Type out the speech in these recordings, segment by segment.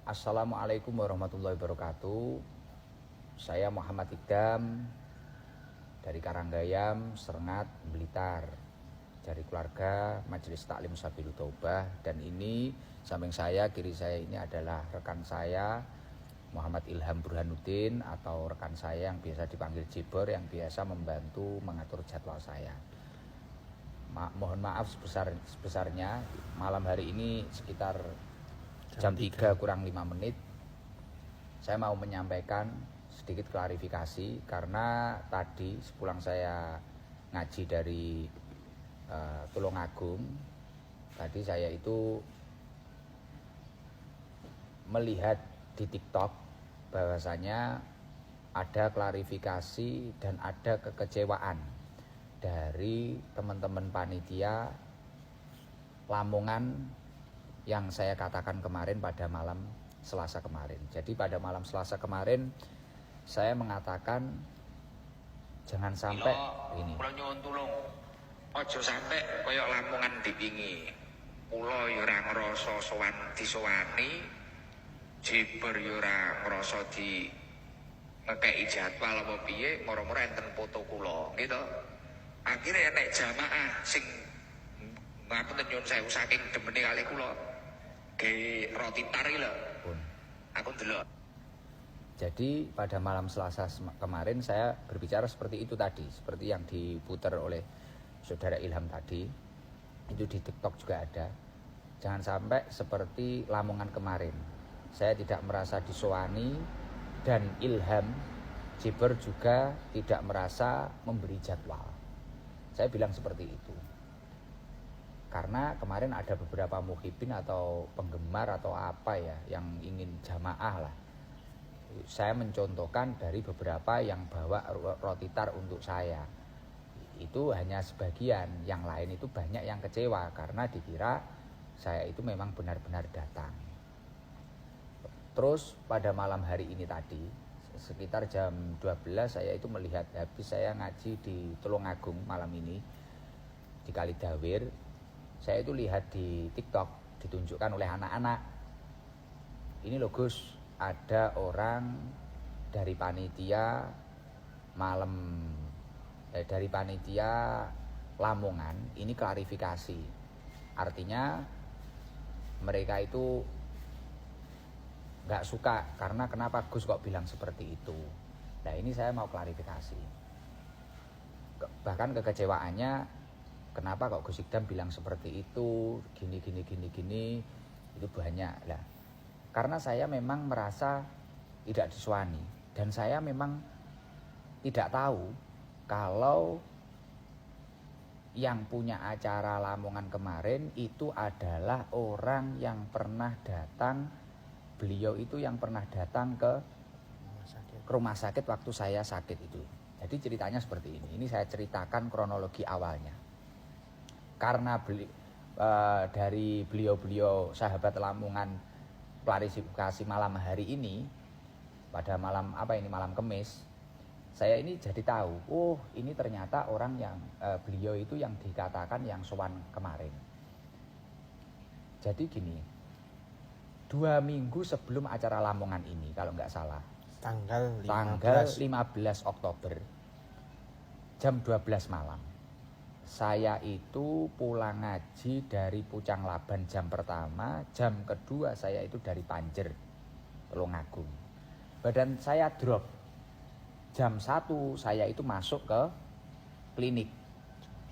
Assalamualaikum warahmatullahi wabarakatuh. Saya Muhammad Idam dari Karanggayam, Serengat, Blitar, dari keluarga Majelis Taklim Sabilul Taubah. Dan ini samping saya, kiri saya ini adalah rekan saya Muhammad Ilham Burhanuddin, atau rekan saya yang biasa dipanggil Jibor, yang biasa membantu mengatur jadwal saya. Mohon maaf sebesarnya, malam hari ini sekitar jam 3 kurang 5 menit saya mau menyampaikan sedikit klarifikasi, karena tadi sepulang saya ngaji dari Tulungagung, tadi saya itu melihat di TikTok bahwasanya ada klarifikasi dan ada kekecewaan dari teman-teman panitia Lamongan yang saya katakan kemarin pada malam Selasa kemarin. Jadi pada malam Selasa kemarin saya mengatakan jangan sampai ini. Kula nyuwun tulung. Aja sampai kaya Lamongan dipingi. Kula ya ora ngrasa sowan disowani. Jibur ya ora ngrasa di ngekeki jadwal apa piye, moro-moro enten foto kula, gitu. Akhirnya nek jamaah sing ngapunten nyuwun sewu saking demene kali kula ge roti tari lho. Aku delok. Jadi pada malam Selasa kemarin saya berbicara seperti itu tadi, seperti yang diputar oleh saudara Ilham tadi. Itu di TikTok juga ada. Jangan sampai seperti Lamongan kemarin. Saya tidak merasa disowani, dan Ilham Jibor juga tidak merasa memberi jadwal. Saya bilang seperti itu. Karena kemarin ada beberapa muhibin atau penggemar atau apa ya yang ingin jamaah lah. Saya mencontohkan dari beberapa yang bawa roti tar untuk saya. Itu hanya sebagian, yang lain itu banyak yang kecewa karena dikira saya itu memang benar-benar datang. Terus pada malam hari ini tadi sekitar jam 12 saya itu melihat, habis saya ngaji di Tulungagung malam ini di Kalidawir. Saya itu lihat di TikTok ditunjukkan oleh anak-anak. Ini loh Gus, ada orang dari panitia dari panitia Lamongan ini klarifikasi. Artinya mereka itu nggak suka karena kenapa Gus kok bilang seperti itu. Nah ini saya mau klarifikasi. Bahkan kekecewaannya, kenapa kok Gus Idam bilang seperti itu, gini, itu banyak lah. Karena saya memang merasa tidak disowani, dan saya memang tidak tahu kalau yang punya acara Lamongan kemarin itu adalah orang yang pernah datang, beliau itu yang pernah datang ke rumah sakit waktu saya sakit itu. Jadi ceritanya seperti ini saya ceritakan kronologi awalnya. Karena dari beliau-beliau sahabat Lamongan klarifikasi malam hari ini, pada malam malam Kamis, saya ini jadi tahu, ini ternyata orang yang beliau itu yang dikatakan yang sowan kemarin. Jadi gini, 2 minggu sebelum acara Lamongan ini, kalau nggak salah, tanggal 15 Oktober jam 12 malam, saya itu pulang ngaji dari Pucang Laban jam pertama, jam kedua saya itu dari Panjer, Tulungagung. Badan saya drop. Jam 1 saya itu masuk ke klinik.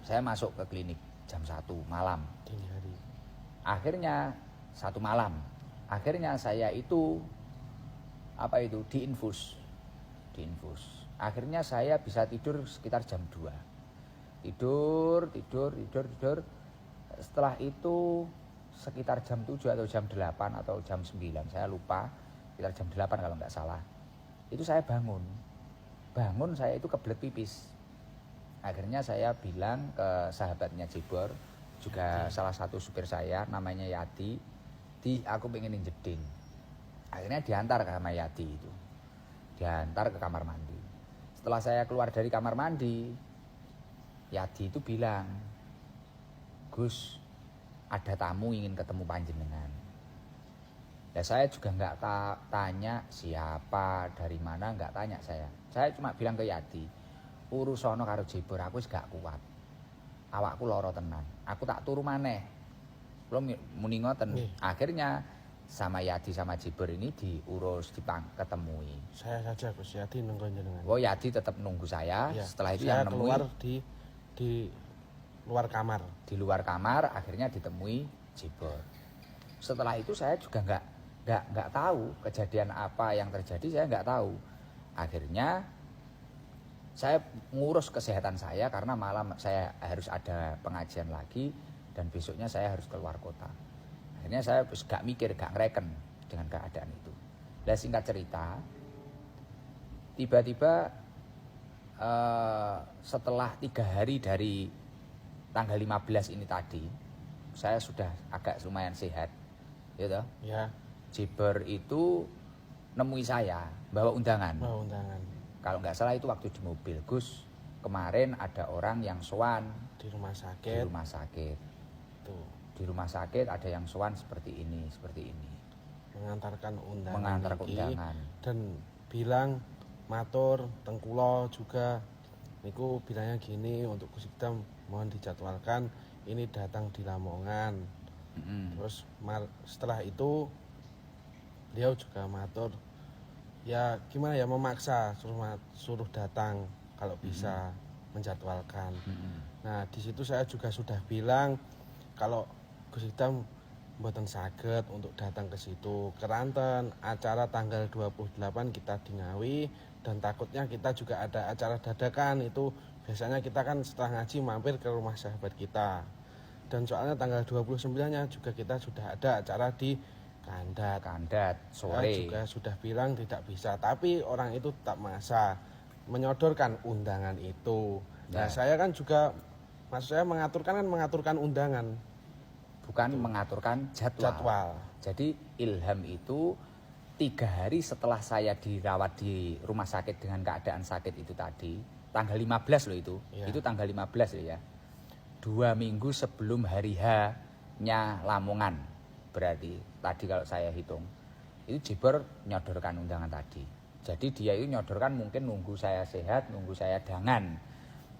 Saya masuk ke klinik jam 1 malam. Dini hari. Akhirnya 1 malam. Akhirnya saya itu diinfus. Akhirnya saya bisa tidur sekitar jam 2. Tidur. Setelah itu sekitar jam 7 atau jam 8 atau jam 9, saya lupa, sekitar jam 8 kalau nggak salah. Itu saya bangun saya itu kebelet pipis. Akhirnya saya bilang ke sahabatnya Jibor, juga salah satu supir saya, namanya Yati, aku pengen jeding. Akhirnya diantar ke sama Yati itu, diantar ke kamar mandi. Setelah saya keluar dari kamar mandi, Yadi itu bilang, Gus, ada tamu ingin ketemu panjenengan. Nah saya juga nggak tanya siapa, dari mana, nggak tanya saya. Saya cuma bilang ke Yadi, urusono karo Jibor aku wis gak kuat. Awakku loro tenan. Aku tak turu maneh. Belum muni ngoten. Akhirnya sama Yadi sama Jibor ini diurus, ketemui. Saya saja Gus Yadi nunggu jenengan. Oh Yadi tetap nunggu saya. Iya. Setelah itu saya yang nemui keluar di luar kamar. Di luar kamar akhirnya ditemui Jibor. Setelah itu saya juga nggak tahu kejadian apa yang terjadi, saya nggak tahu. Akhirnya saya ngurus kesehatan saya karena malam saya harus ada pengajian lagi dan besoknya saya harus keluar kota. Akhirnya saya gak mikir, gak ngereken dengan keadaan itu. Nah singkat cerita, tiba-tiba setelah 3 hari dari tanggal 15 ini tadi, saya sudah agak lumayan sehat, gitu. Ya. Jibor itu nemui saya, bawa undangan. Bawa undangan. Kalau nggak salah itu waktu di mobil, Gus, kemarin ada orang yang sowan Di rumah sakit. di rumah sakit. Tuh. Di rumah sakit ada yang sowan seperti ini. Mengantarkan undangan. Mengantar undangan. Dan bilang matur tengkulo juga niku bilangnya gini, untuk Gus Ikdam mohon dijadwalkan ini datang di Lamongan. Terus setelah itu beliau juga matur ya gimana ya, memaksa suruh datang kalau bisa menjadwalkan. Nah di situ saya juga sudah bilang kalau Gus Ikdam mboten saged untuk datang ke situ, keranten acara tanggal 28 kita di Ngawi, dan takutnya kita juga ada acara dadakan. Itu biasanya kita kan setelah ngaji mampir ke rumah sahabat kita, dan soalnya tanggal 29-nya juga kita sudah ada acara di Kandat sore. Saya juga sudah bilang tidak bisa, tapi orang itu tetap maksa menyodorkan undangan itu. Nah saya kan juga, maksud saya mengaturkan undangan, bukan mengaturkan jadwal. Jadi Ilham itu 3 hari setelah saya dirawat di rumah sakit dengan keadaan sakit itu tadi, tanggal 15 loh itu. Ya. Itu tanggal 15 loh ya. 2 minggu sebelum hari H-nya Lamongan. Berarti tadi kalau saya hitung, itu Jibor nyodorkan undangan tadi. Jadi dia itu nyodorkan mungkin nunggu saya sehat, nunggu saya dangan.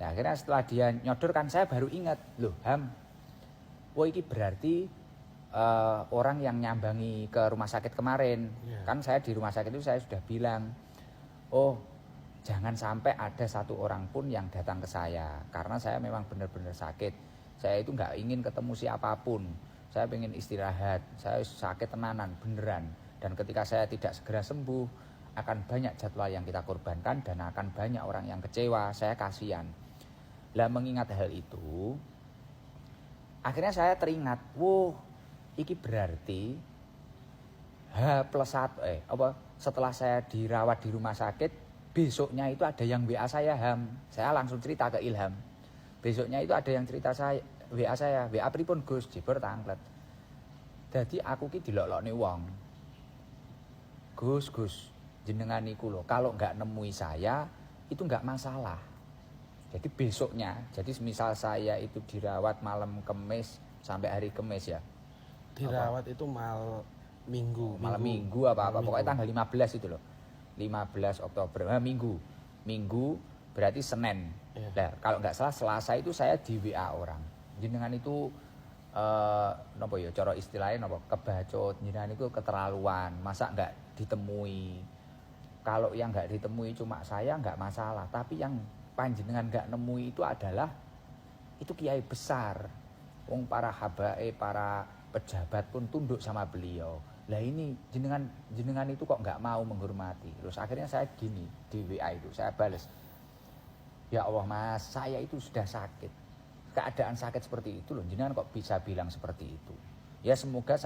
Nah akhirnya setelah dia nyodorkan, saya baru ingat, loh Ham, wah ini berarti orang yang nyambangi ke rumah sakit kemarin. Kan saya di rumah sakit itu saya sudah bilang, oh jangan sampai ada satu orang pun yang datang ke saya, karena saya memang benar-benar sakit. Saya itu nggak ingin ketemu siapapun, saya ingin istirahat, saya sakit tenanan beneran. Dan ketika saya tidak segera sembuh, akan banyak jadwal yang kita korbankan dan akan banyak orang yang kecewa, saya kasihan. Lah mengingat hal itu, akhirnya saya teringat, iki berarti H+1 setelah saya dirawat di rumah sakit, besoknya itu ada yang WA saya, Ham. Saya langsung cerita ke Ilham. Besoknya itu ada yang cerita saya, WA saya, WA pripun Gus, Jibor tanglet. Jadi aku ki dilokne wong. Gus, jenengan niku lho, kalau nggak nemui saya itu nggak masalah. Jadi besoknya, jadi misal saya itu dirawat malam Kamis sampai hari Kamis ya. Dirawat itu malam Minggu pokoknya tanggal 15 itu loh. 15 Oktober, Minggu berarti Senin. Ya. Nah, kalau nggak salah Selasa itu saya di WA orang. Jenengan itu nopo ya cara istilahnya nopo kebacut, jenengan itu keterlaluan, masa nggak ditemui. Kalau yang nggak ditemui cuma saya nggak masalah, tapi yang panjenengan nggak nemui itu adalah itu kiai besar. Wong para habae, para pejabat pun tunduk sama beliau. Lah ini jenengan itu kok nggak mau menghormati. Terus akhirnya saya gini di WA itu saya balas, ya Allah Mas, saya itu sudah sakit, keadaan sakit seperti itu loh, jenengan kok bisa bilang seperti itu. Ya semoga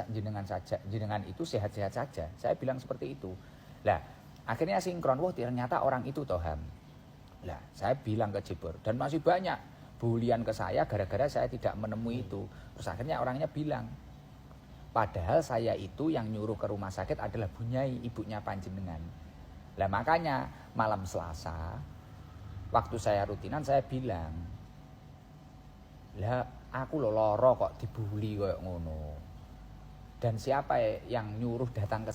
jenengan itu sehat-sehat saja. Saya bilang seperti itu. Lah akhirnya sinkron, wah ternyata orang itu toham. Lah saya bilang ke Jibor, dan masih banyak bulian ke saya gara-gara saya tidak menemui itu. Terus akhirnya orangnya bilang, padahal saya itu yang nyuruh ke rumah sakit adalah Bunyai, ibunya panjenengan. Lah makanya malam Selasa waktu saya rutinan saya bilang, lah aku lho lara kok dibuli kayak ngono. dan siapa yang nyuruh datang ke